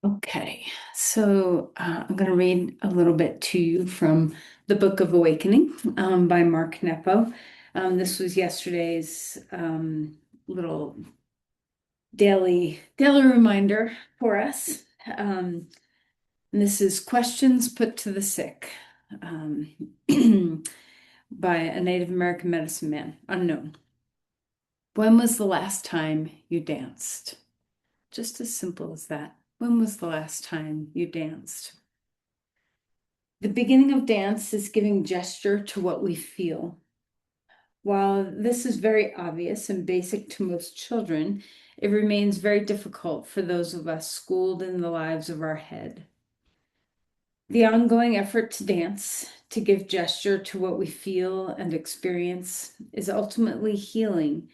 Okay, so I'm going to read a little bit to you from the Book of Awakening by Mark Nepo. This was yesterday's little daily reminder for us. And this is Questions Put to the Sick um, by a Native American medicine man, unknown. When was the last time you danced? Just as simple as that. When was the last time you danced? The beginning of dance is giving gesture to what we feel. While this is very obvious and basic to most children, it remains very difficult for those of us schooled in the lives of our head. The ongoing effort to dance, to give gesture to what we feel and experience, is ultimately healing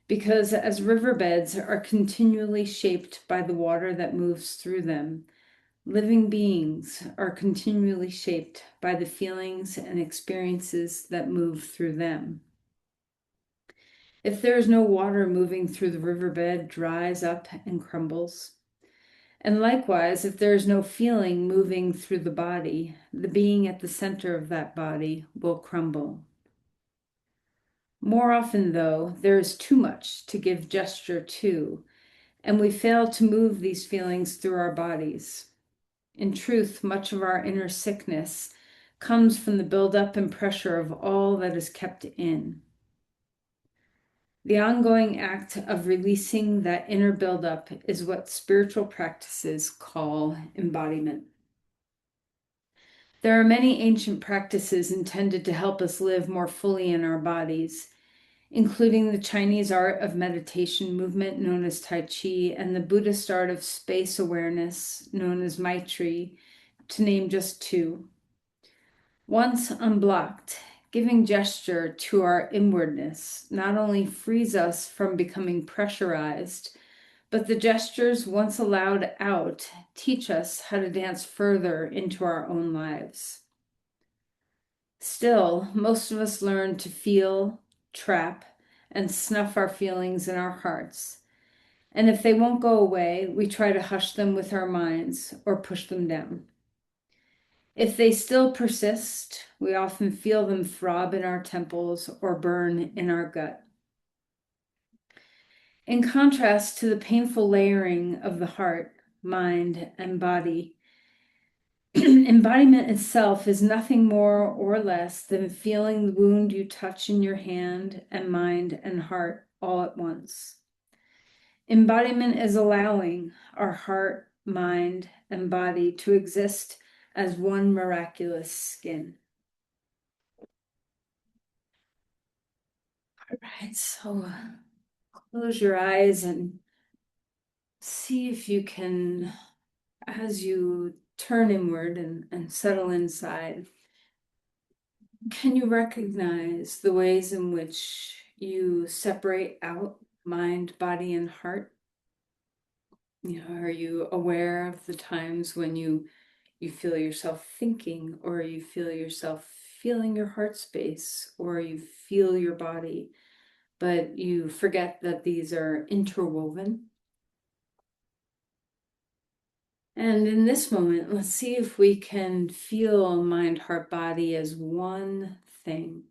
because as riverbeds are continually shaped by the water that moves through them, living beings are continually shaped by the feelings and experiences that move through them. If there is no water moving through the riverbed, dries up and crumbles. And likewise, if there is no feeling moving through the body, the being at the center of that body will crumble. More often, though, there is too much to give gesture to, and we fail to move these feelings through our bodies. In truth, much of our inner sickness comes from the buildup and pressure of all that is kept in. The ongoing act of releasing that inner buildup is what spiritual practices call embodiment. There are many ancient practices intended to help us live more fully in our bodies, including the Chinese art of meditation movement known as Tai Chi and the Buddhist art of space awareness known as Maitri, to name just two. Once unblocked, giving gesture to our inwardness not only frees us from becoming pressurized, but the gestures, once allowed out, teach us how to dance further into our own lives. Still, most of us learn to feel, trap, and snuff our feelings in our hearts. And if they won't go away, we try to hush them with our minds or push them down. If they still persist, we often feel them throb in our temples or burn in our gut. In contrast to the painful layering of the heart, mind, and body, embodiment itself is nothing more or less than feeling the wound you touch in your hand and mind and heart all at once. Embodiment is allowing our heart, mind, and body to exist as one miraculous skin. All right, so close your eyes and see if you can, as you turn inward and settle inside, can you recognize the ways in which you separate out mind, body, and heart? Are you aware of the times when you feel yourself thinking, or you feel yourself feeling your heart space, or you feel your body, but you forget that these are interwoven? And in this moment, let's see if we can feel mind, heart, body as one thing.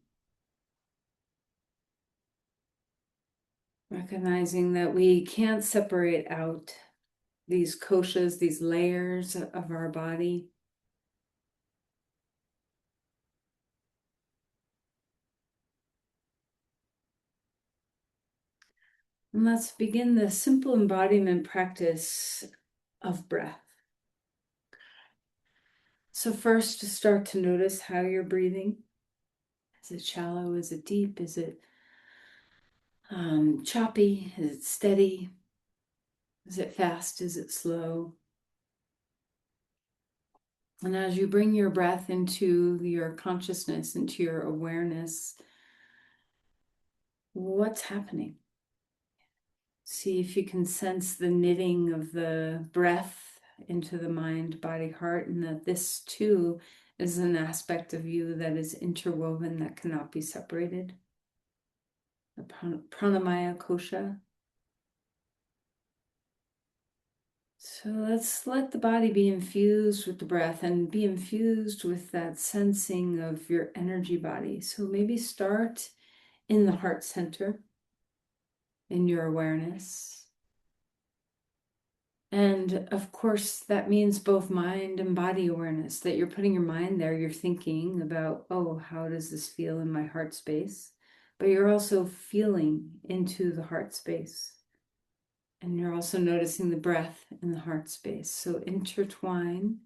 Recognizing that we can't separate out these koshas, these layers of our body. And let's begin the simple embodiment practice of breath. So first, to start to notice how you're breathing. Is it shallow? Is it deep? Is it choppy? Is it steady? Is it fast? Is it slow? And as you bring your breath into your consciousness, into your awareness, what's happening? See if you can sense the knitting of the breath into the mind, body, heart, and that this too is an aspect of you that is interwoven, that cannot be separated. The pranamaya kosha. So let's let the body be infused with the breath and be infused with that sensing of your energy body. So maybe start in the heart center, in your awareness. And of course, that means both mind and body awareness, that you're putting your mind there, you're thinking about, oh, how does this feel in my heart space? But you're also feeling into the heart space. And you're also noticing the breath in the heart space. So intertwine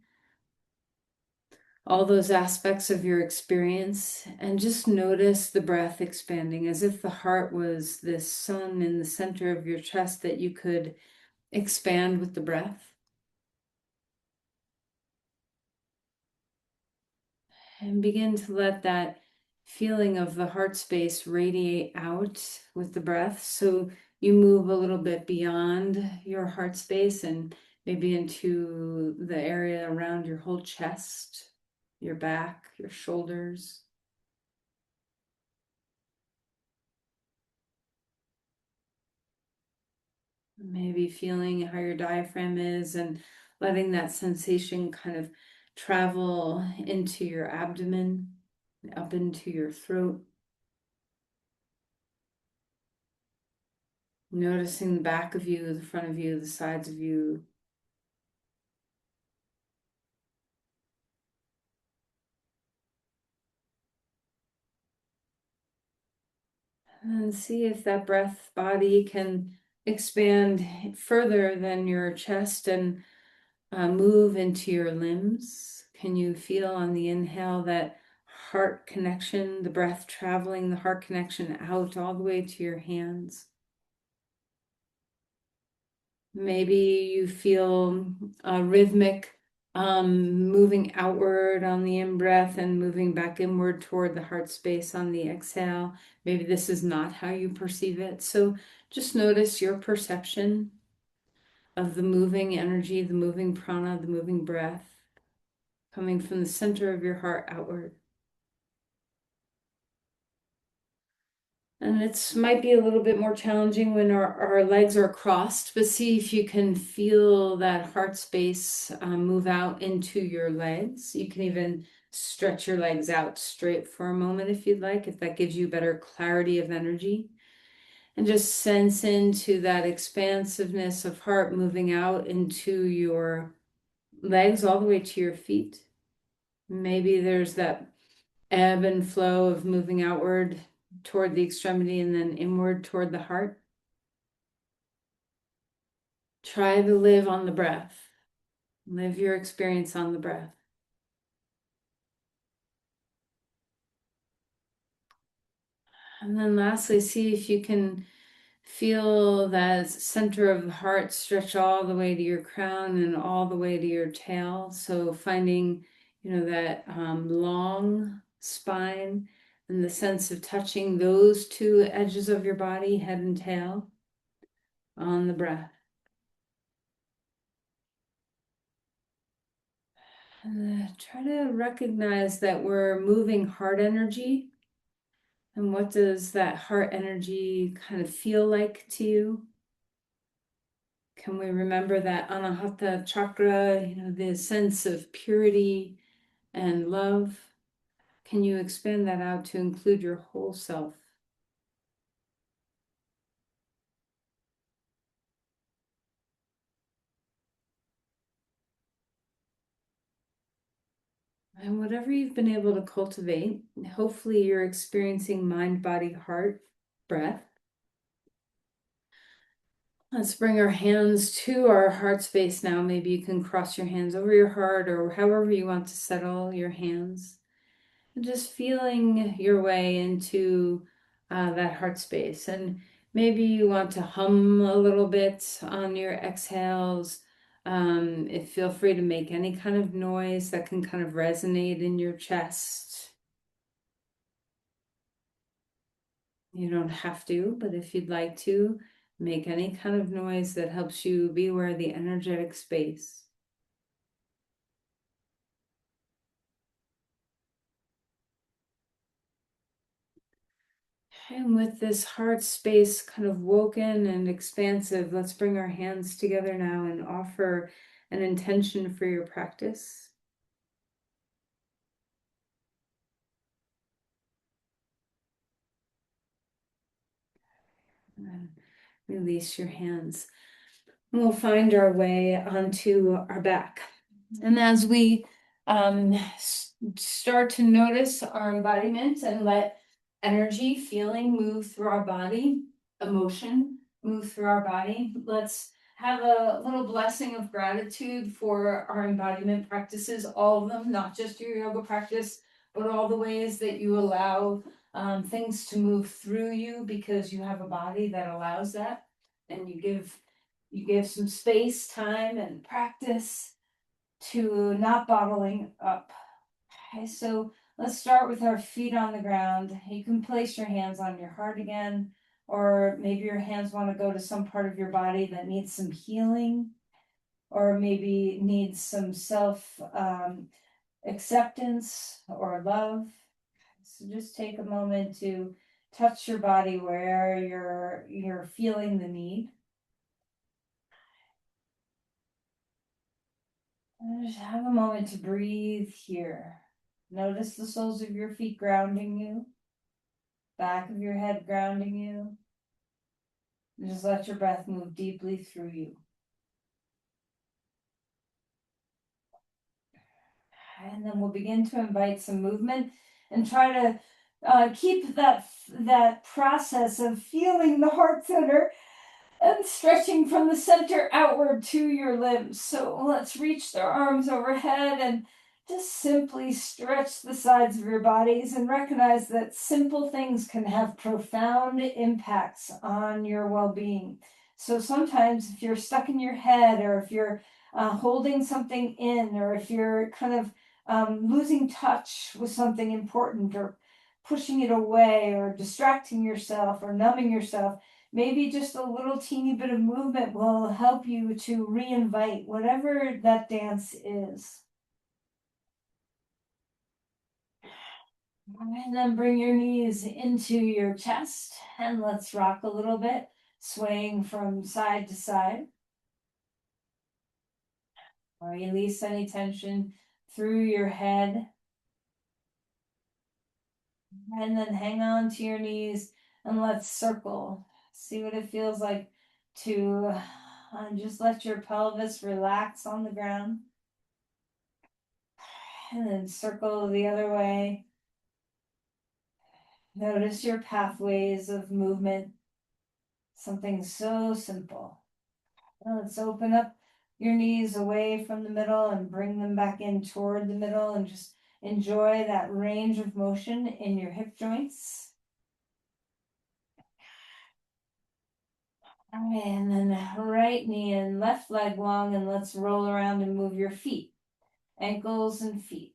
all those aspects of your experience and just notice the breath expanding as if the heart was this sun in the center of your chest that you could expand with the breath. And begin to let that feeling of the heart space radiate out with the breath. So you move a little bit beyond your heart space and maybe into the area around your whole chest, your back, your shoulders. Maybe feeling how your diaphragm is and letting that sensation kind of travel into your abdomen, up into your throat. Noticing the back of you, the front of you, the sides of you. And then see if that breath body can expand further than your chest and move into your limbs. Can you feel on the inhale that heart connection, the breath traveling the heart connection out all the way to your hands? Maybe you feel a rhythmic moving outward on the in-breath and moving back inward toward the heart space on the exhale. Maybe this is not how you perceive it. So just notice your perception of the moving energy, the moving prana, the moving breath coming from the center of your heart outward. And it might be a little bit more challenging when our legs are crossed, but see if you can feel that heart space move out into your legs. You can even stretch your legs out straight for a moment if you'd like, if that gives you better clarity of energy. And just sense into that expansiveness of heart moving out into your legs all the way to your feet. Maybe there's that ebb and flow of moving outward toward the extremity and then inward toward the heart. Try to live on the breath. Live your experience on the breath. And then lastly, see if you can feel that center of the heart stretch all the way to your crown and all the way to your tail. So finding, that long spine and the sense of touching those two edges of your body, head and tail, on the breath. And try to recognize that we're moving heart energy. And what does that heart energy kind of feel like to you? Can we remember that Anahata chakra, the sense of purity and love? Can you expand that out to include your whole self? And whatever you've been able to cultivate, hopefully you're experiencing mind, body, heart, breath. Let's bring our hands to our heart space now. Maybe you can cross your hands over your heart or however you want to settle your hands. And just feeling your way into that heart space. And maybe you want to hum a little bit on your exhales. Feel free to make any kind of noise that can kind of resonate in your chest. You don't have to, but if you'd like to, make any kind of noise that helps you be aware of the energetic space. And with this heart space kind of woken and expansive, let's bring our hands together now and offer an intention for your practice. And release your hands. And we'll find our way onto our back. And as we start to notice our embodiment and let energy, feeling move through our body, emotion move through our body, let's have a little blessing of gratitude for our embodiment practices, all of them, not just your yoga practice, but all the ways that you allow things to move through you because you have a body that allows that, and you give some space, time, and practice to not bottling up. Okay, so let's start with our feet on the ground. You can place your hands on your heart again, or maybe your hands want to go to some part of your body that needs some healing, or maybe needs some self acceptance or love. So just take a moment to touch your body where you're feeling the need. And just have a moment to breathe here. Notice the soles of your feet grounding you, back of your head grounding you. And just let your breath move deeply through you. And then we'll begin to invite some movement and try to keep that process of feeling the heart center and stretching from the center outward to your limbs. So let's reach the arms overhead and just simply stretch the sides of your bodies and recognize that simple things can have profound impacts on your well-being. So sometimes if you're stuck in your head, or if you're holding something in, or if you're kind of losing touch with something important, or pushing it away, or distracting yourself, or numbing yourself, maybe just a little teeny bit of movement will help you to reinvite whatever that dance is. And then bring your knees into your chest and let's rock a little bit, swaying from side to side. Release any tension through your head. And then hang on to your knees and let's circle. See what it feels like to just let your pelvis relax on the ground. And then circle the other way. Notice your pathways of movement. Something so simple. Now let's open up your knees away from the middle and bring them back in toward the middle, and just enjoy that range of motion in your hip joints. All right, and then right knee and left leg long, and let's roll around and move your feet, ankles and feet.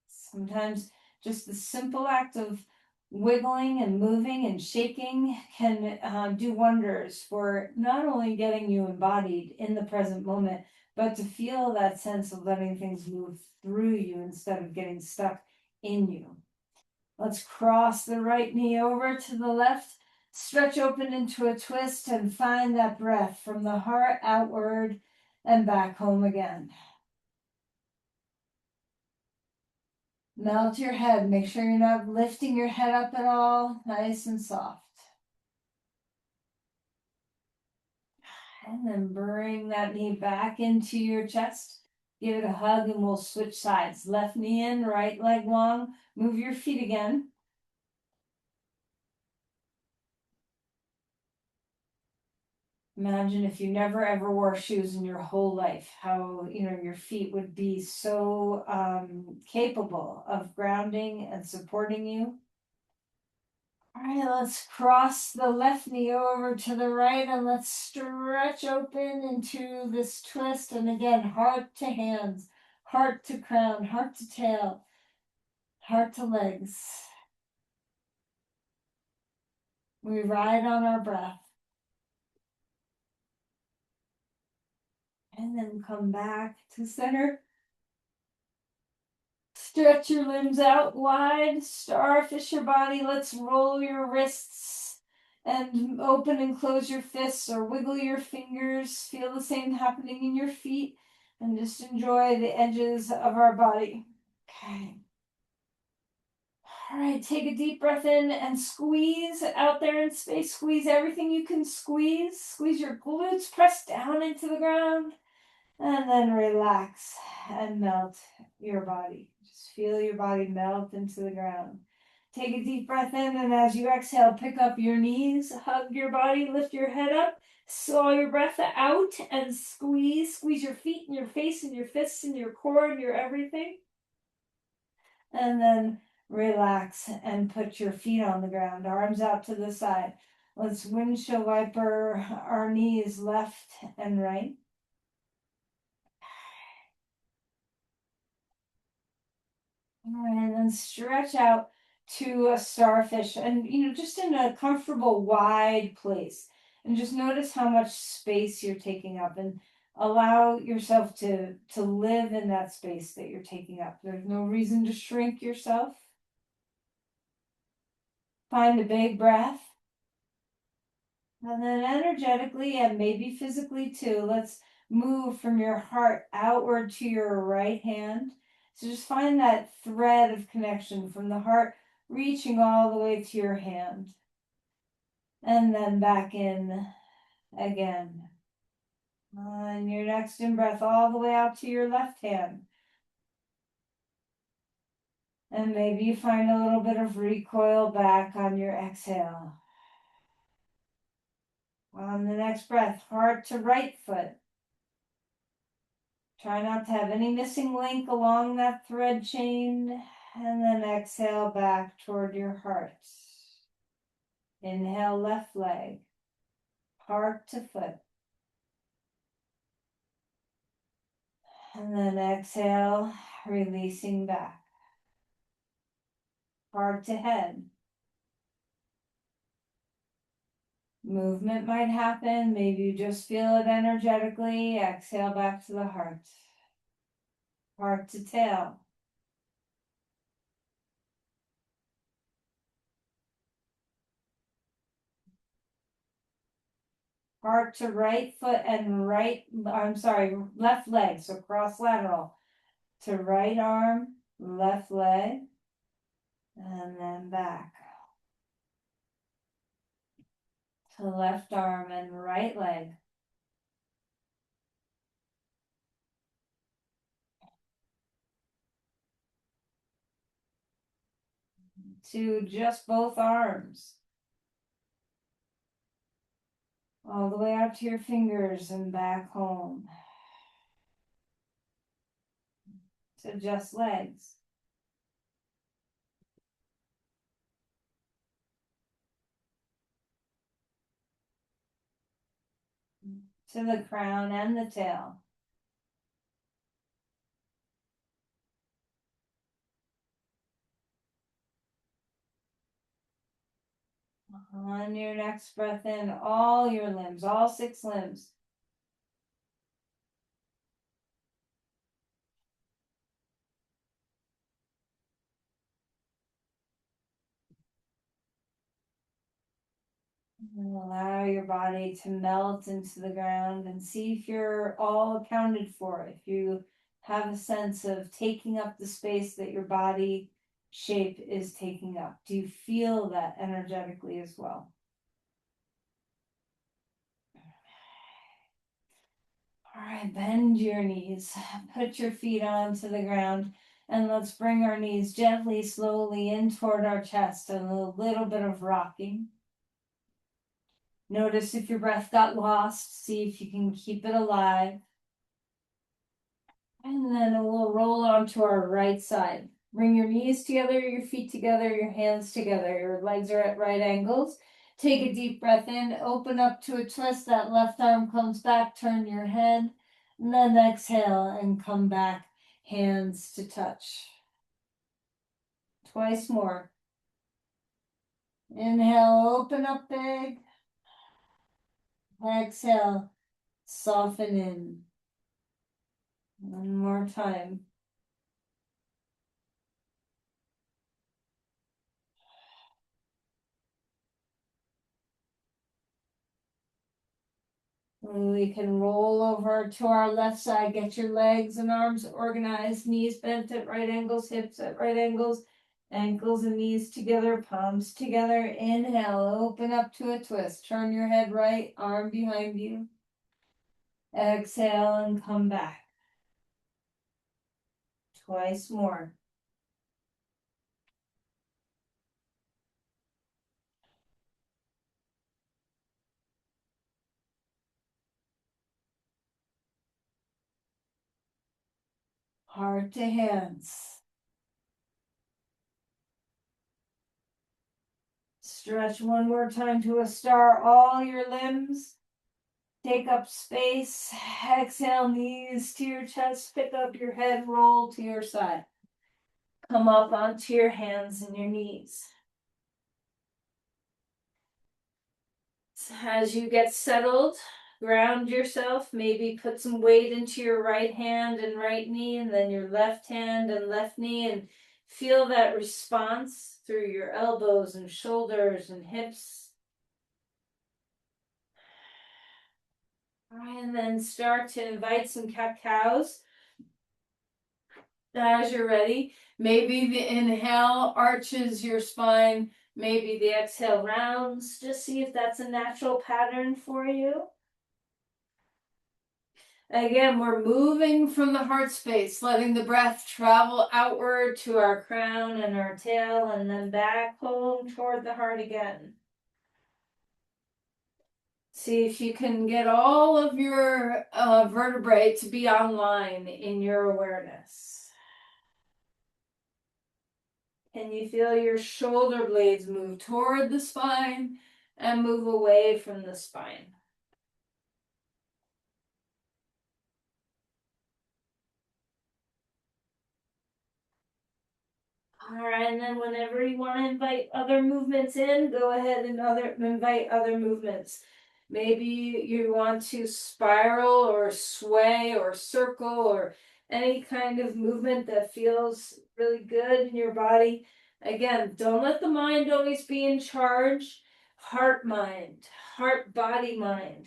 Sometimes just the simple act of wiggling and moving and shaking can do wonders for not only getting you embodied in the present moment, but to feel that sense of letting things move through you instead of getting stuck in you. Let's cross the right knee over to the left, stretch open into a twist, and find that breath from the heart outward and back home again. Melt your head. Make sure you're not lifting your head up at all. Nice and soft. And then bring that knee back into your chest. Give it a hug and we'll switch sides. Left knee in, right leg long. Move your feet again. Imagine if you never ever wore shoes in your whole life, how your feet would be so capable of grounding and supporting you. All right, let's cross the left knee over to the right and let's stretch open into this twist. And again, heart to hands, heart to crown, heart to tail, heart to legs. We ride on our breath. And then come back to center. Stretch your limbs out wide, starfish your body. Let's roll your wrists And open and close your fists or wiggle your fingers. Feel the same happening in your feet. And just enjoy the edges of our body. Okay. All right, take a deep breath in and squeeze out there in space. Squeeze everything you can squeeze. Squeeze your glutes, press down into the ground. And then relax and melt your body. Just feel your body melt into the ground. Take a deep breath in, and as you exhale, pick up your knees, hug your body, lift your head up, slow your breath out, and squeeze. Squeeze your feet and your face and your fists and your core and your everything. And then relax and put your feet on the ground, arms out to the side. Let's windshield wiper our knees left and right. All right, and then stretch out to a starfish and, just in a comfortable, wide place. And just notice how much space you're taking up and allow yourself to live in that space that you're taking up. There's no reason to shrink yourself. Find a big breath. And then energetically and maybe physically too, let's move from your heart outward to your right hand. So just find that thread of connection from the heart reaching all the way to your hand. And then back in again. On your next in breath, all the way out to your left hand. And maybe you find a little bit of recoil back on your exhale. On the next breath, heart to right foot. Try not to have any missing link along that thread chain. And then exhale back toward your heart. Inhale, left leg, heart to foot. And then exhale, releasing back. Heart to head. Movement might happen. Maybe you just feel it energetically. Exhale back to the heart. Heart to tail. Heart to right foot and left leg. So cross lateral to right arm, left leg, and then back. To left arm and right leg. To just both arms. All the way out to your fingers and back home. To just legs. To the crown and the tail. On your next breath in, all your limbs, all 6 limbs. And allow your body to melt into the ground and see if you're all accounted for. If you have a sense of taking up the space that your body shape is taking up. Do you feel that energetically as well? All right, bend your knees, put your feet onto the ground, and let's bring our knees gently, slowly in toward our chest and a little bit of rocking. Notice if your breath got lost, see if you can keep it alive. And then we'll roll onto our right side. Bring your knees together, your feet together, your hands together. Your legs are at right angles. Take a deep breath in, open up to a twist. That left arm comes back, turn your head. And then exhale and come back, hands to touch. Twice more. Inhale, open up big. Exhale, soften in. One more time. We can roll over to our left side, get your legs and arms organized, knees bent at right angles, hips at right angles, ankles and knees together, palms together. Inhale, open up to a twist. Turn your head right, arm behind you. Exhale and come back. Twice more. Heart to hands. Stretch one more time to a star, all your limbs. Take up space. Exhale, knees to your chest. Pick up your head, roll to your side. Come up onto your hands and your knees. As you get settled, ground yourself. Maybe put some weight into your right hand and right knee, and then your left hand and left knee, and feel that response through your elbows and shoulders and hips. All right, and then start to invite some cat-cows. As you're ready, maybe the inhale arches your spine, maybe the exhale rounds. Just see if that's a natural pattern for you. Again, we're moving from the heart space, letting the breath travel outward to our crown and our tail, and then back home toward the heart again. See if you can get all of your vertebrae to be online in your awareness. Can you feel your shoulder blades move toward the spine and move away from the spine? All right, and then whenever you want to invite other movements in, go ahead and invite other movements. Maybe you want to spiral or sway or circle or any kind of movement that feels really good in your body. Again, don't let the mind always be in charge. Heart, mind, heart, body, mind,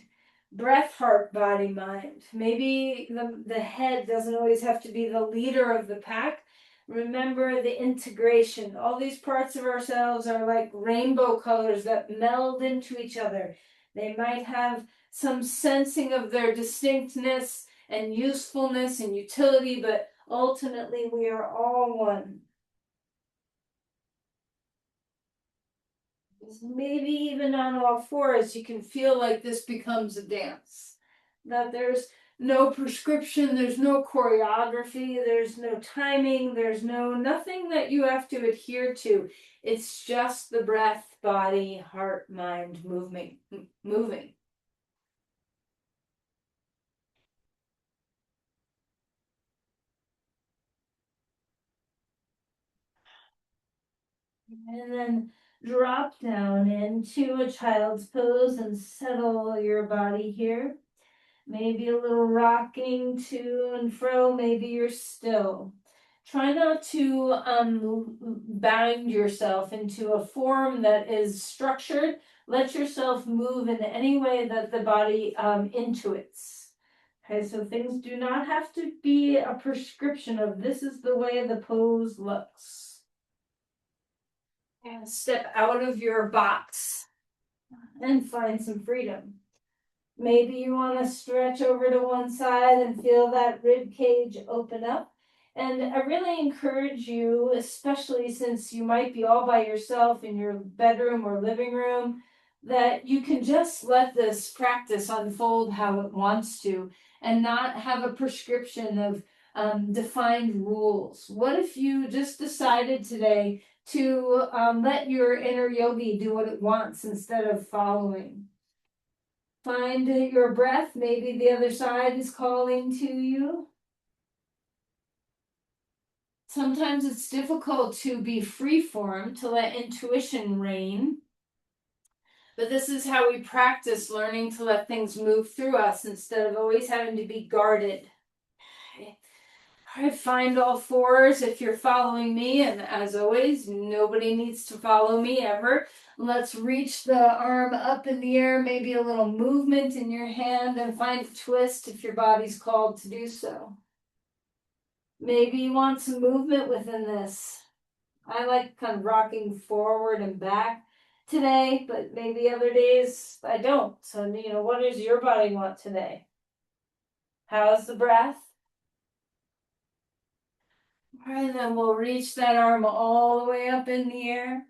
breath, heart, body, mind. Maybe the head doesn't always have to be the leader of the pack. Remember the integration. All these parts of ourselves are like rainbow colors that meld into each other. They might have some sensing of their distinctness and usefulness and utility, but ultimately we are all one. Maybe even on all fours, you can feel like this becomes a dance. That there's no prescription, there's no choreography, there's no timing, there's nothing that you have to adhere to. It's just the breath, body, heart, mind moving. And then drop down into a child's pose and settle your body here. Maybe a little rocking to and fro, maybe you're still. Try not to bind yourself into a form that is structured. Let yourself move in any way that the body intuits. Okay, so things do not have to be a prescription of this is the way the pose looks. And step out of your box and find some freedom. Maybe you want to stretch over to one side and feel that rib cage open up. And I really encourage you, especially since you might be all by yourself in your bedroom or living room, that you can just let this practice unfold how it wants to and not have a prescription of defined rules. What if you just decided today to let your inner yogi do what it wants instead of following? Find your breath. Maybe the other side is calling to you. Sometimes it's difficult to be freeform, to let intuition reign. But this is how we practice learning to let things move through us instead of always having to be guarded. All right, find all fours if you're following me, and as always, nobody needs to follow me ever. Let's reach the arm up in the air, maybe a little movement in your hand, and find a twist if your body's called to do so. Maybe you want some movement within this. I like kind of rocking forward and back today, but maybe other days I don't. So, what does your body want today? How's the breath? All right, then we'll reach that arm all the way up in the air.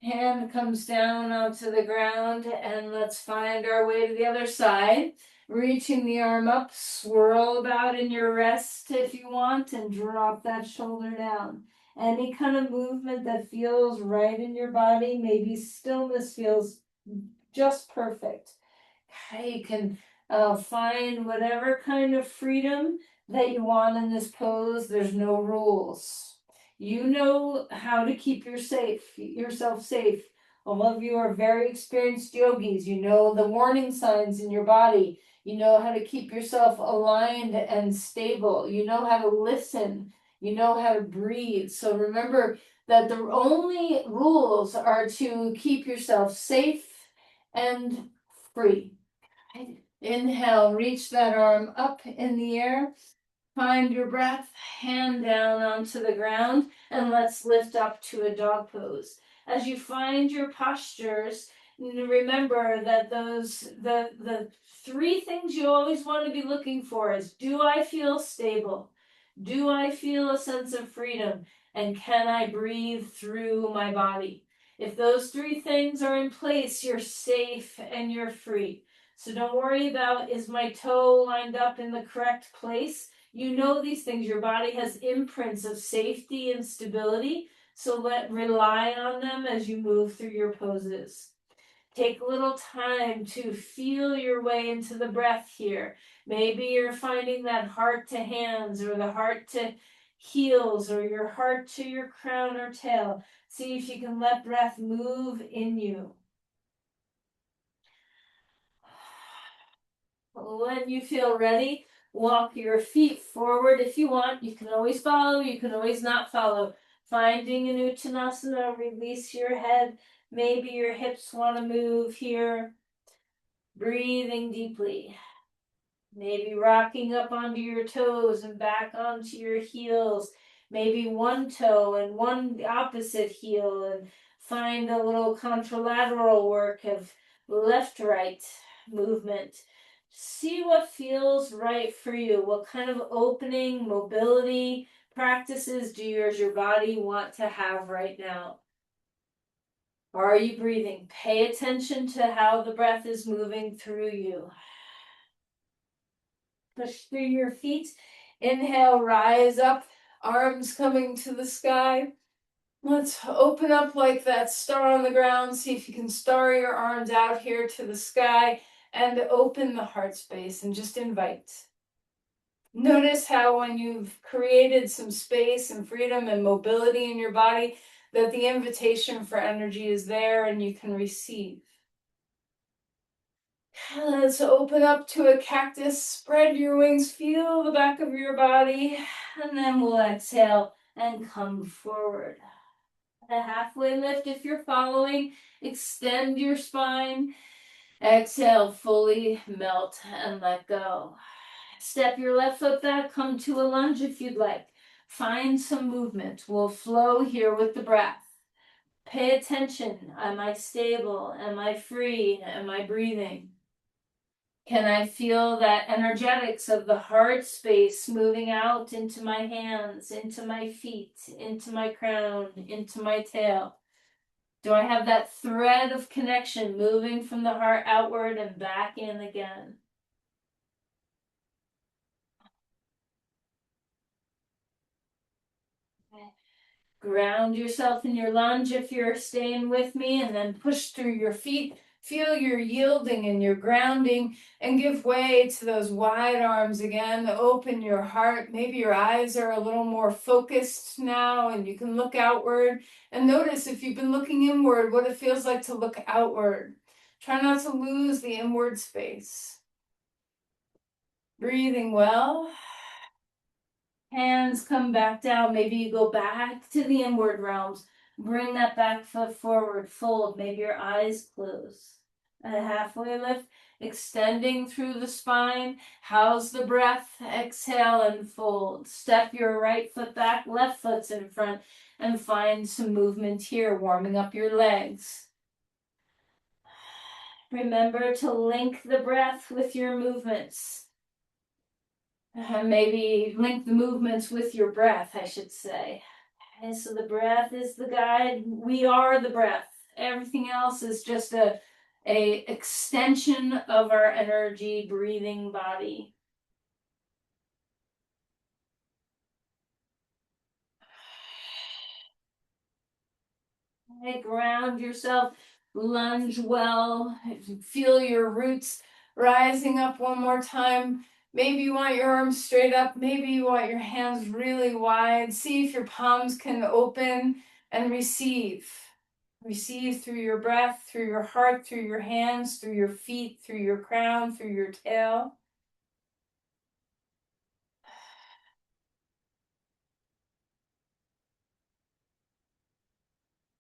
Hand comes down onto the ground, and let's find our way to the other side. Reaching the arm up, swirl about in your rest if you want, and drop that shoulder down. Any kind of movement that feels right in your body, maybe stillness feels just perfect. Okay, you can find whatever kind of freedom that you want in this pose. There's no rules. You know how to keep yourself safe. All of you are very experienced yogis. You know the warning signs in your body. You know how to keep yourself aligned and stable. You know how to listen. You know how to breathe. So remember that the only rules are to keep yourself safe and free. Inhale, reach that arm up in the air. Find your breath, hand down onto the ground, and let's lift up to a dog pose. As you find your postures, remember that the three things you always want to be looking for is, do I feel stable? Do I feel a sense of freedom? And can I breathe through my body? If those three things are in place, you're safe and you're free. So don't worry about, is my toe lined up in the correct place? You know these things. Your body has imprints of safety and stability, so rely on them as you move through your poses. Take a little time to feel your way into the breath here. Maybe you're finding that heart to hands, or the heart to heels, or your heart to your crown or tail. See if you can let breath move in you. When you feel ready, walk your feet forward if you want. You can always follow, you can always not follow. Finding an Uttanasana, release your head. Maybe your hips want to move here. Breathing deeply. Maybe rocking up onto your toes and back onto your heels. Maybe one toe and one opposite heel, and find a little contralateral work of left-right movement. See what feels right for you. What kind of opening, mobility practices do your body want to have right now? Are you breathing? Pay attention to how the breath is moving through you. Push through your feet. Inhale, rise up, arms coming to the sky. Let's open up like that star on the ground. See if you can star your arms out here to the sky and open the heart space and just invite. Notice how when you've created some space and freedom and mobility in your body, that the invitation for energy is there and you can receive. Let's open up to a cactus. Spread your wings, feel the back of your body, and then we'll exhale and come forward. A halfway lift if you're following. Extend your spine. Exhale, fully melt and let go. Step your left foot back, come to a lunge if you'd like. Find some movement. We'll flow here with the breath. Pay attention. Am I stable? Am I free? Am I breathing? Can I feel that energetics of the heart space moving out into my hands, into my feet, into my crown, into my tail? Do I have that thread of connection moving from the heart outward and back in again? Ground yourself in your lunge if you're staying with me, and then push through your feet. Feel your yielding and your grounding, and give way to those wide arms again. Open your heart. Maybe your eyes are a little more focused now and you can look outward. And notice if you've been looking inward, what it feels like to look outward. Try not to lose the inward space. Breathing well. Hands come back down. Maybe you go back to the inward realms. Bring that back foot forward, fold. Maybe your eyes close. A halfway lift, extending through the spine. House the breath. Exhale and fold. Step your right foot back, left foot's in front, and find some movement here, warming up your legs. Remember to link the breath with your movements. Maybe link the movements with your breath, I should say. Okay, so the breath is the guide. We are the breath. Everything else is just a extension of our energy breathing body. Okay, ground yourself, lunge well, feel your roots rising up one more time. Maybe you want your arms straight up. Maybe you want your hands really wide. See if your palms can open and receive. Receive through your breath, through your heart, through your hands, through your feet, through your crown, through your tail.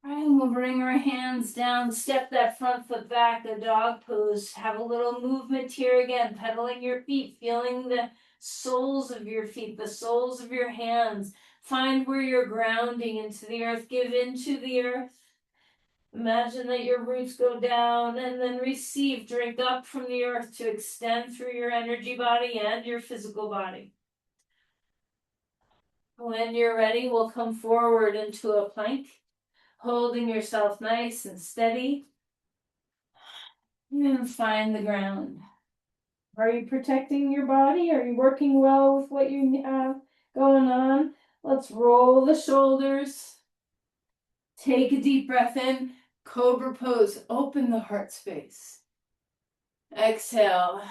All right, and we'll bring our hands down, step that front foot back, a dog pose. Have a little movement here again, pedaling your feet, feeling the soles of your feet, the soles of your hands. Find where you're grounding into the earth. Give into the earth. Imagine that your roots go down and then receive, drink up from the earth to extend through your energy body and your physical body. When you're ready, we'll come forward into a plank, holding yourself nice and steady. And find the ground. Are you protecting your body? Are you working well with what you have going on? Let's roll the shoulders. Take a deep breath in. Cobra pose. Open the heart space. Exhale.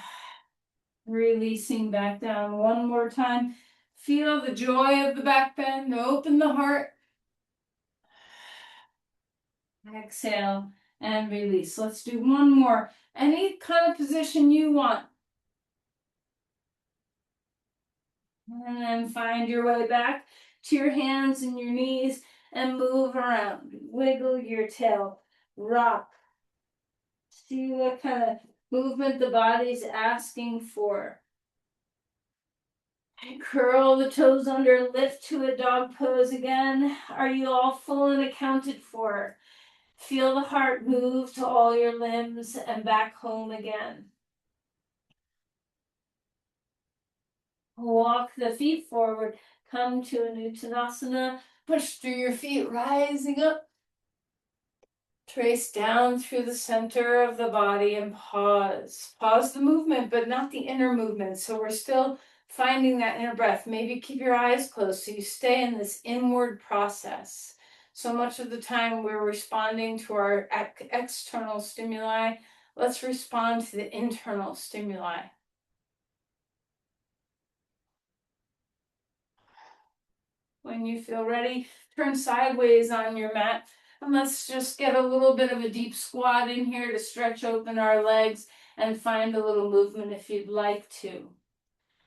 Releasing back down one more time. Feel the joy of the back bend. Open the heart. Exhale and release. Let's do one more. Any kind of position you want. And then find your way back to your hands and your knees and move around. Wiggle your tail. Rock. See what kind of movement the body's asking for. Curl the toes under, lift to a dog pose again. Are you all full and accounted for? Feel the heart move to all your limbs and back home again. Walk the feet forward. Come to a Uttanasana. Push through your feet, rising up. Trace down through the center of the body and pause. Pause the movement, but not the inner movement. So we're still finding that inner breath. Maybe keep your eyes closed so you stay in this inward process. So much of the time we're responding to our external stimuli. Let's respond to the internal stimuli. When you feel ready, turn sideways on your mat. And let's just get a little bit of a deep squat in here to stretch open our legs and find a little movement if you'd like to.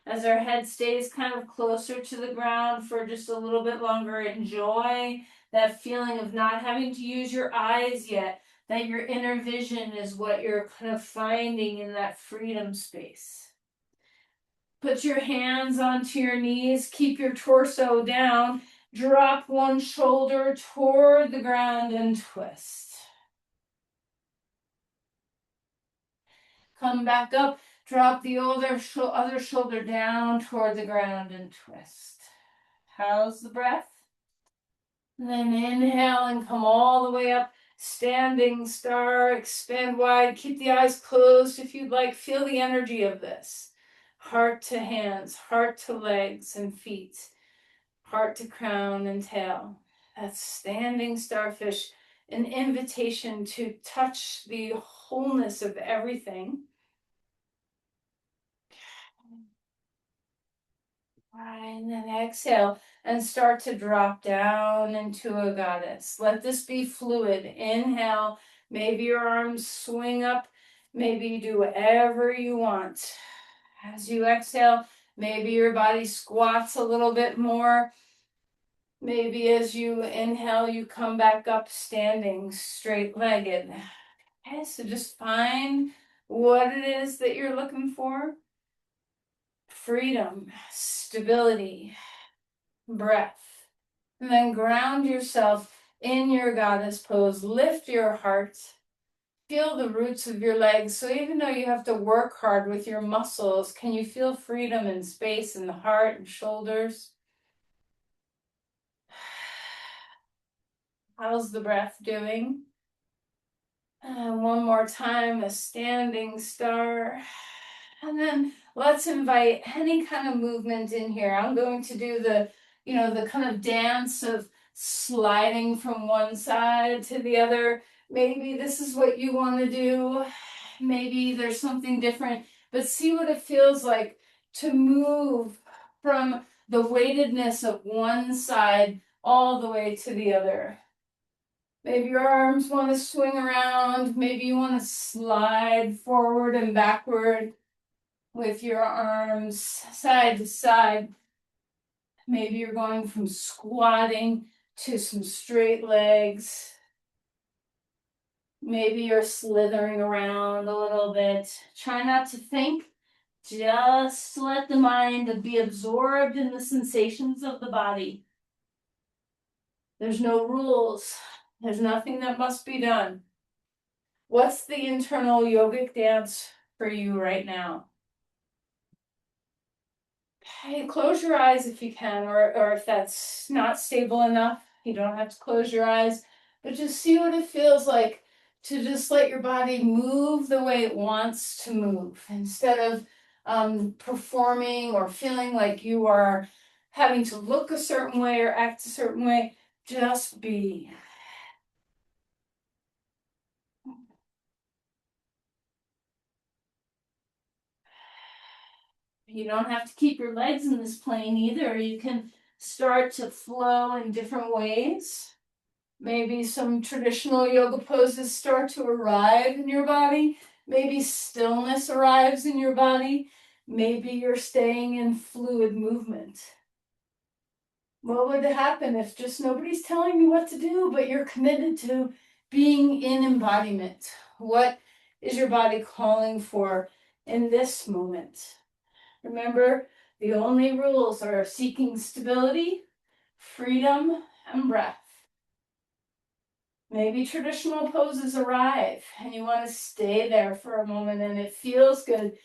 As our head stays kind of closer to the ground for just a little bit longer, enjoy that feeling of not having to use your eyes yet, that your inner vision is what you're kind of finding in that freedom space. Put your hands onto your knees, keep your torso down, drop one shoulder toward the ground and twist. Come back up, drop the other shoulder down toward the ground and twist. How's the breath? And then inhale and come all the way up. Standing star, expand wide, keep the eyes closed if you'd like. Feel the energy of this. Heart to hands, heart to legs and feet, heart to crown and tail. That's standing starfish, an invitation to touch the wholeness of everything. And then exhale and start to drop down into a goddess. Let this be fluid. Inhale, maybe your arms swing up, maybe you do whatever you want. As you exhale, Maybe your body squats a little bit more. Maybe as you inhale, you come back up standing straight-legged. Okay, so just find what it is that you're looking for. Freedom, stability, breath. And then ground yourself in your goddess pose. Lift your heart. Feel the roots of your legs. So even though you have to work hard with your muscles, can you feel freedom and space in the heart and shoulders? How's the breath doing? And one more time, a standing star. And then let's invite any kind of movement in here. I'm going to do the kind of dance of sliding from one side to the other. Maybe this is what you want to do. Maybe there's something different, but see what it feels like to move from the weightedness of one side all the way to the other. Maybe your arms want to swing around. Maybe you want to slide forward and backward with your arms side to side. Maybe you're going from squatting to some straight legs. Maybe you're slithering around a little bit. Try not to think. Just let the mind be absorbed in the sensations of the body. There's no rules. There's nothing that must be done. What's the internal yogic dance for you right now? Okay, close your eyes if you can, or if that's not stable enough, you don't have to close your eyes, but just see what it feels like to just let your body move the way it wants to move instead of performing or feeling like you are having to look a certain way or act a certain way. Just be. You don't have to keep your legs in this plane either. You can start to flow in different ways. Maybe some traditional yoga poses start to arrive in your body. Maybe stillness arrives in your body. Maybe you're staying in fluid movement. What would happen if just nobody's telling you what to do, but you're committed to being in embodiment? What is your body calling for in this moment? Remember, the only rules are seeking stability, freedom, and breath. Maybe traditional poses arrive and you want to stay there for a moment and it feels good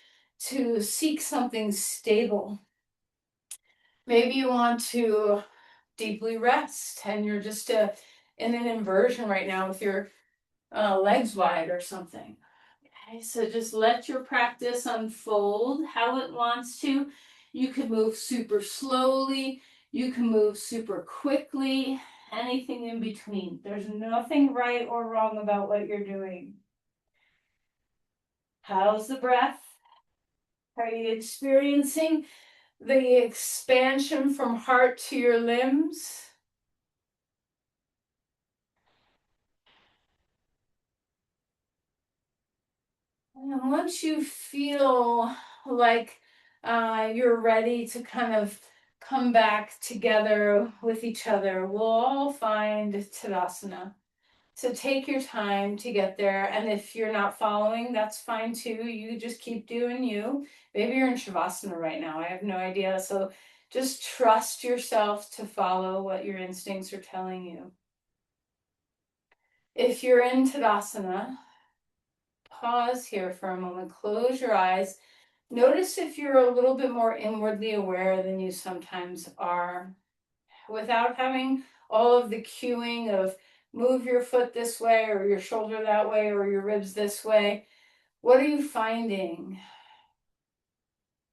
to seek something stable. Maybe you want to deeply rest and you're just in an inversion right now with your legs wide or something. Okay, so just let your practice unfold how it wants to. You can move super slowly, you can move super quickly, anything in between. There's nothing right or wrong about what you're doing. How's the breath? Are you experiencing the expansion from heart to your limbs? And once you feel like you're ready to kind of come back together with each other, we'll all find Tadasana. So take your time to get there. And if you're not following, that's fine too. You just keep doing you. Maybe you're in Shavasana right now. I have no idea. So just trust yourself to follow what your instincts are telling you. If you're in Tadasana, pause here for a moment. Close your eyes. Notice if you're a little bit more inwardly aware than you sometimes are, without having all of the cueing of move your foot this way or your shoulder that way or your ribs this way. What are you finding?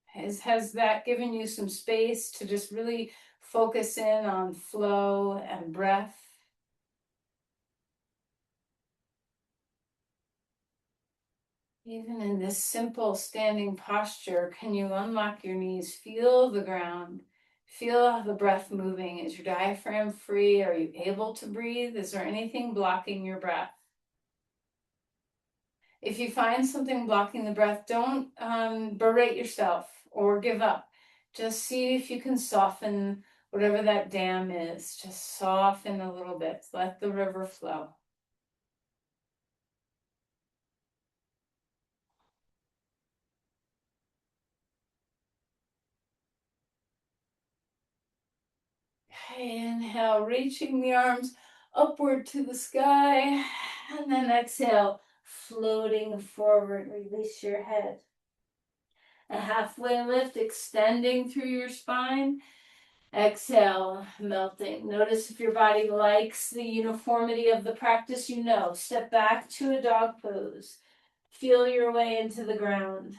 Has that given you some space to just really focus in on flow and breath? Even in this simple standing posture, can you unlock your knees? Feel the ground. Feel the breath moving. Is your diaphragm free? Are you able to breathe? Is there anything blocking your breath? If you find something blocking the breath, don't berate yourself or give up. Just see if you can soften whatever that dam is. Just soften a little bit. Let the river flow. Okay, inhale, reaching the arms upward to the sky. And then exhale, floating forward. Release your head. A halfway lift, extending through your spine. Exhale, melting. Notice if your body likes the uniformity of the practice, Step back to a dog pose. Feel your way into the ground.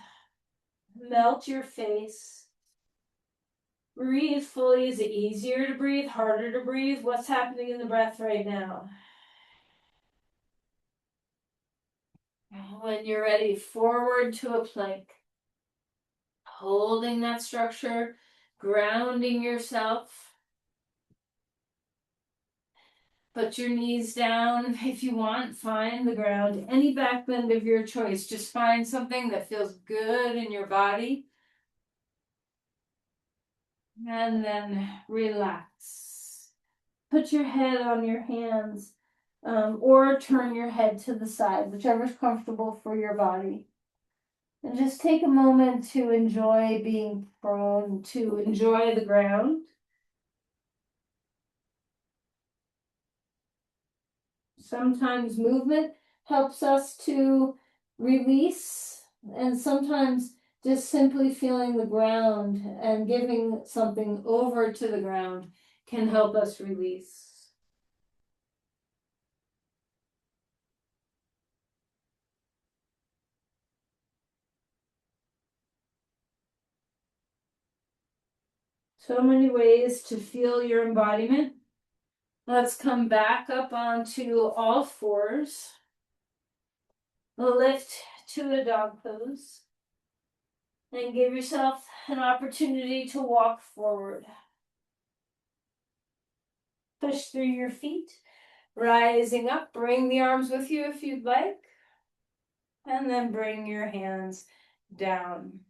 Melt your face. Breathe fully. Is it easier to breathe? Harder to breathe? What's happening in the breath right now? When you're ready, forward to a plank. Holding that structure, grounding yourself. Put your knees down if you want. Find the ground. Any back bend of your choice. Just find something that feels good in your body. And then relax. Put your head on your hands, or turn your head to the side, whichever's comfortable for your body. And just take a moment to enjoy being prone, to enjoy the ground. Sometimes movement helps us to release, and sometimes just simply feeling the ground and giving something over to the ground can help us release. So many ways to feel your embodiment. Let's come back up onto all fours. Lift to a dog pose. And give yourself an opportunity to walk forward. Push through your feet. Rising up, bring the arms with you if you'd like. And then bring your hands down.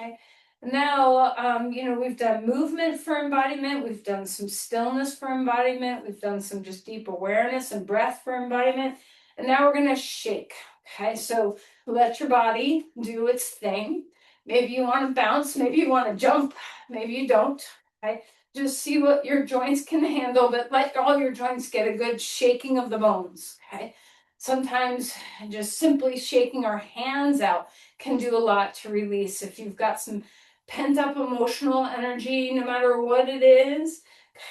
Okay. Now, we've done movement for embodiment. We've done some stillness for embodiment. We've done some just deep awareness and breath for embodiment. And now we're going to shake. Okay. So let your body do its thing. Maybe you want to bounce. Maybe you want to jump. Maybe you don't. Okay. Just see what your joints can handle, but let all your joints get a good shaking of the bones. Okay. Sometimes just simply shaking our hands out can do a lot to release. If you've got some pent up emotional energy, no matter what it is,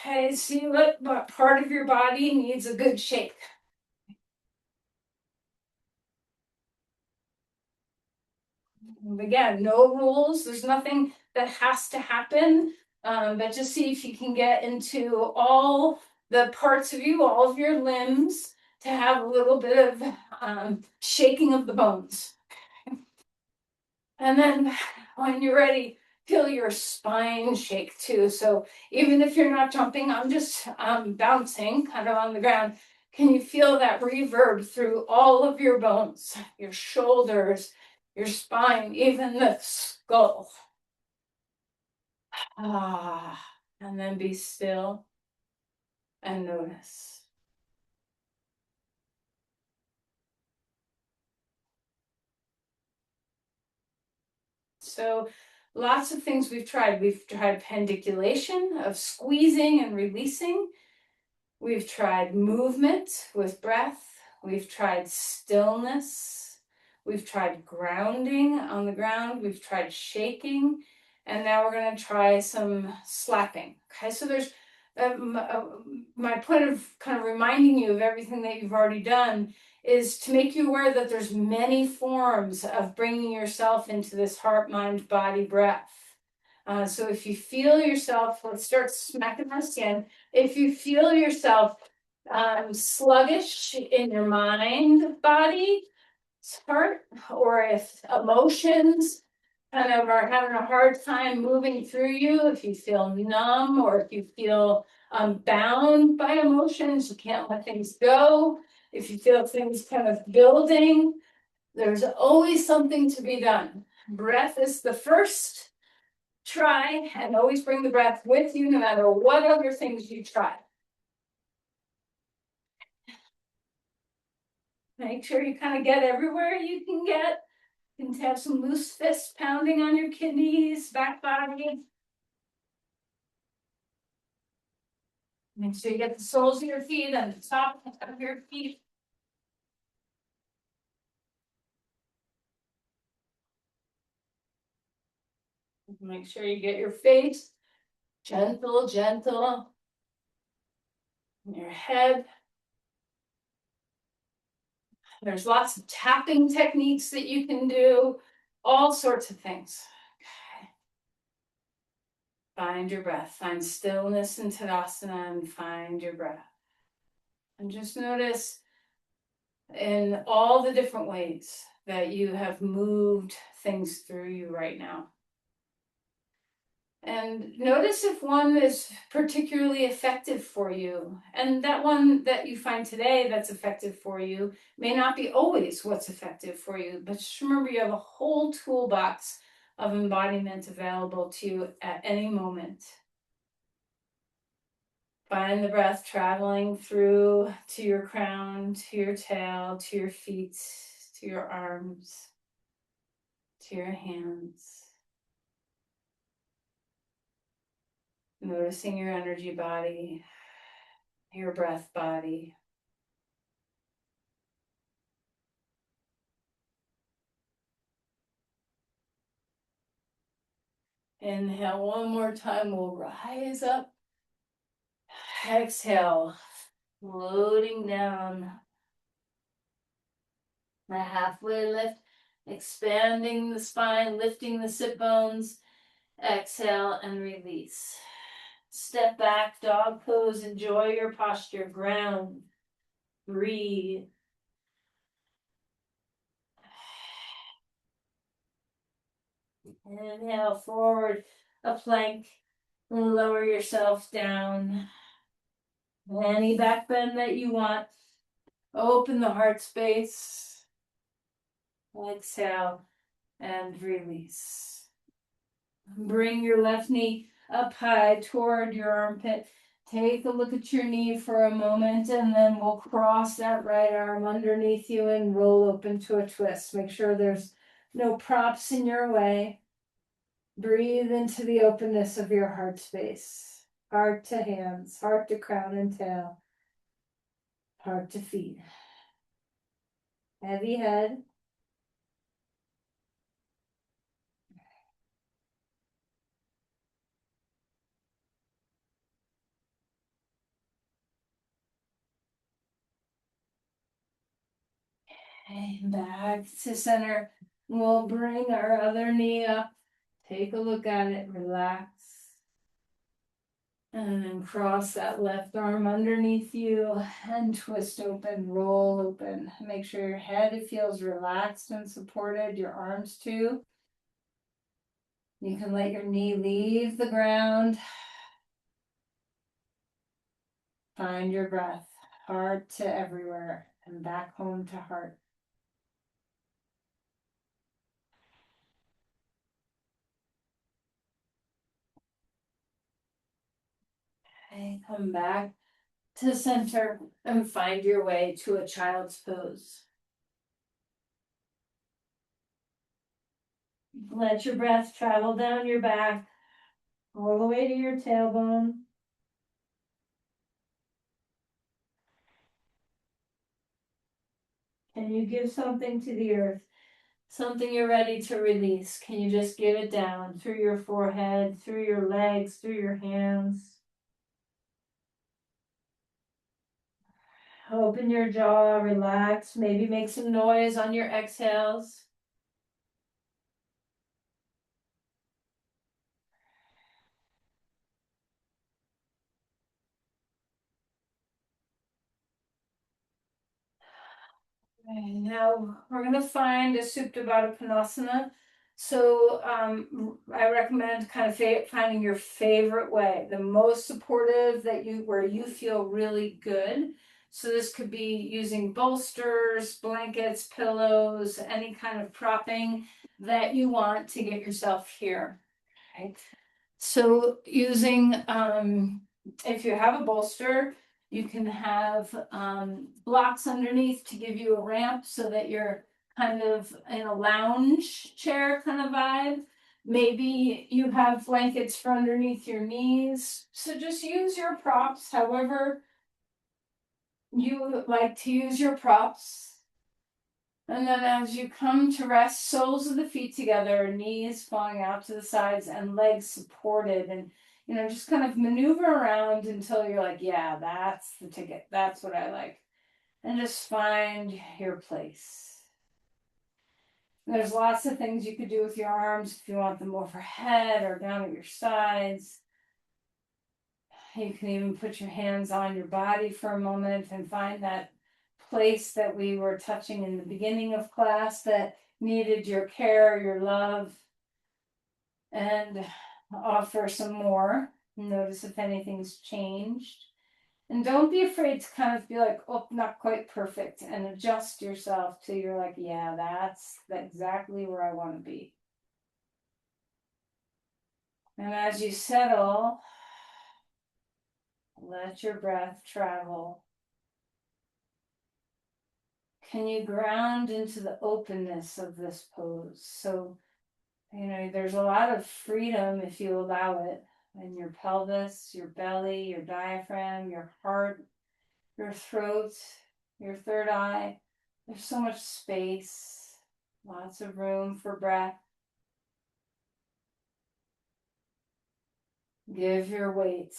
okay, see what part of your body needs a good shake. Again, no rules. There's nothing that has to happen, but just see if you can get into all the parts of you, all of your limbs, to have a little bit of shaking of the bones. And then when you're ready, feel your spine shake too. So even if you're not jumping, I'm just bouncing kind of on the ground. Can you feel that reverb through all of your bones, your shoulders, your spine, even the skull? And then be still and notice. So lots of things we've tried. We've tried pendiculation of squeezing and releasing. We've tried movement with breath. We've tried stillness. We've tried grounding on the ground. We've tried shaking. And now we're going to try some slapping. Okay, so there's my point of kind of reminding you of everything that you've already done is to make you aware that there's many forms of bringing yourself into this heart, mind, body, breath. So if you feel yourself, let's start smacking our skin. If you feel yourself sluggish in your mind, body, heart, or if emotions kind of are having a hard time moving through you, if you feel numb or if you feel bound by emotions, you can't let things go, if you feel things kind of building, there's always something to be done. Breath is the first. try and always bring the breath with you no matter what other things you try. Make sure you kind of get everywhere you can get. You can have some loose fists pounding on your kidneys, back body. Make sure you get the soles of your feet and the top of your feet. Make sure you get your face gentle, gentle. Your head. There's lots of tapping techniques that you can do, all sorts of things. Okay. Find your breath, find stillness in Tadasana and find your breath. And just notice in all the different ways that you have moved things through you right now. And notice if one is particularly effective for you. And that one that you find today that's effective for you may not be always what's effective for you. But just remember, you have a whole toolbox of embodiment available to you at any moment. Find the breath traveling through to your crown, to your tail, to your feet, to your arms, to your hands. Noticing your energy body, your breath body. Inhale one more time, we'll rise up. Exhale, floating down. The halfway lift, expanding the spine, lifting the sit bones. Exhale and release. Step back, dog pose, enjoy your posture, ground, breathe. Inhale forward, a plank, lower yourself down. Any back bend that you want. Open the heart space. Exhale and release. Bring your left knee up high toward your armpit. Take a look at your knee for a moment, and then we'll cross that right arm underneath you and roll open to a twist. Make sure there's no props in your way. Breathe into the openness of your heart space. Heart to hands, heart to crown and tail, heart to feet. Heavy head. Okay, back to center. We'll bring our other knee up. Take a look at it, relax. And then cross that left arm underneath you and twist open, roll open. Make sure your head feels relaxed and supported, your arms too. You can let your knee leave the ground. Find your breath, heart to everywhere and back home to heart. Okay, come back to center and find your way to a child's pose. Let your breath travel down your back, all the way to your tailbone. Can you give something to the earth? Something you're ready to release. Can you just give it down through your forehead, through your legs, through your hands? Open your jaw, relax. Maybe make some noise on your exhales. And now we're going to find a Supta Baddha Konasana. So I recommend kind of finding your favorite way, the most supportive where you feel really good. So this could be using bolsters, blankets, pillows, any kind of propping that you want to get yourself here. right? So using, if you have a bolster, you can have blocks underneath to give you a ramp so that you're kind of in a lounge chair kind of vibe. Maybe you have blankets for underneath your knees. So just use your props however you like to use your props. And then as you come to rest, soles of the feet together, knees falling out to the sides and legs supported. And, just kind of maneuver around until you're like, yeah, that's the ticket. That's what I like. And just find your place. There's lots of things you could do with your arms if you want them overhead or down at your sides. You can even put your hands on your body for a moment and find that place that we were touching in the beginning of class that needed your care, your love, and offer some more. Notice if anything's changed. And don't be afraid to kind of be like, oh, not quite perfect, and adjust yourself till you're like, yeah, that's exactly where I want to be. And as you settle, let your breath travel. Can you ground into the openness of this pose? So, there's a lot of freedom if you allow it in your pelvis, your belly, your diaphragm, your heart, your throat, your third eye. There's so much space, lots of room for breath. Give your weight.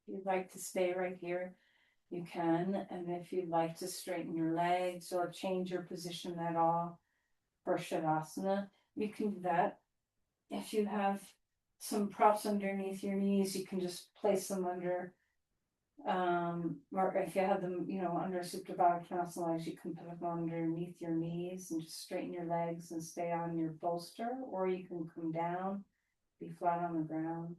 you'd like to stay right here, you can, and if you'd like to straighten your legs or change your position at all for Shavasana, you can do that. If you have some props underneath your knees, you can just place them under, or if you have them, under Supta Baddha Konasana legs, you can put them underneath your knees and just straighten your legs and stay on your bolster, or you can come down, be flat on the ground.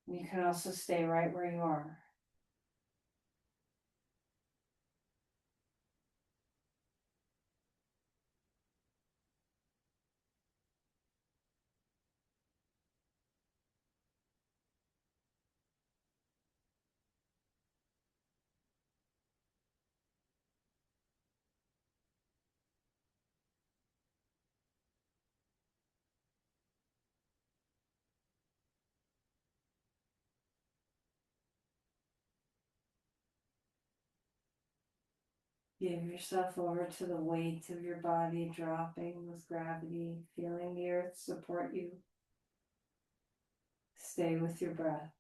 You can also stay right where you are. Give yourself over to the weight of your body dropping with gravity, feeling the earth support you. Stay with your breath.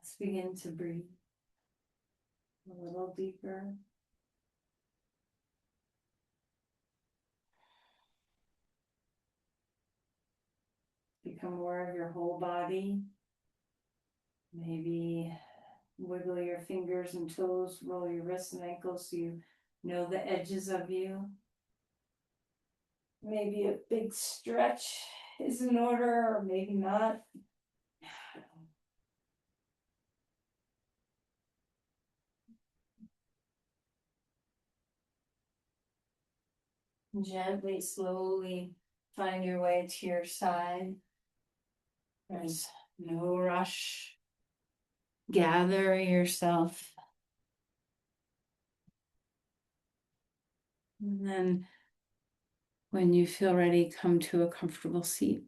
Let's begin to breathe a little deeper. Become aware of your whole body. Maybe wiggle your fingers and toes, roll your wrists and ankles so you know the edges of you. Maybe a big stretch is in order, or maybe not. Gently, slowly find your way to your side. There's no rush. Gather yourself. And then when you feel ready, come to a comfortable seat.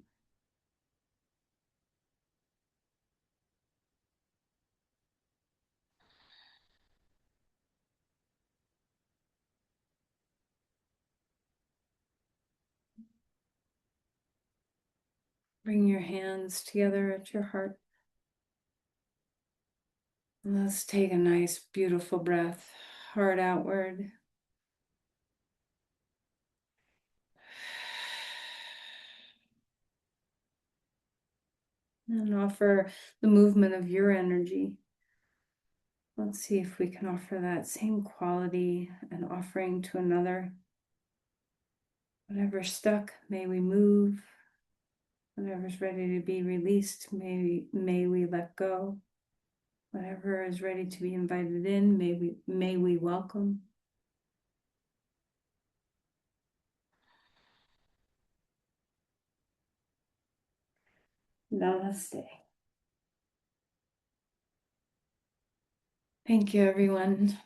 Bring your hands together at your heart. And let's take a nice, beautiful breath, heart outward. And offer the movement of your energy. Let's see if we can offer that same quality and offering to another. Whatever's stuck, may we move. Whatever's ready to be released, may we let go. Whatever is ready to be invited in, may we welcome. Namaste. Thank you, everyone.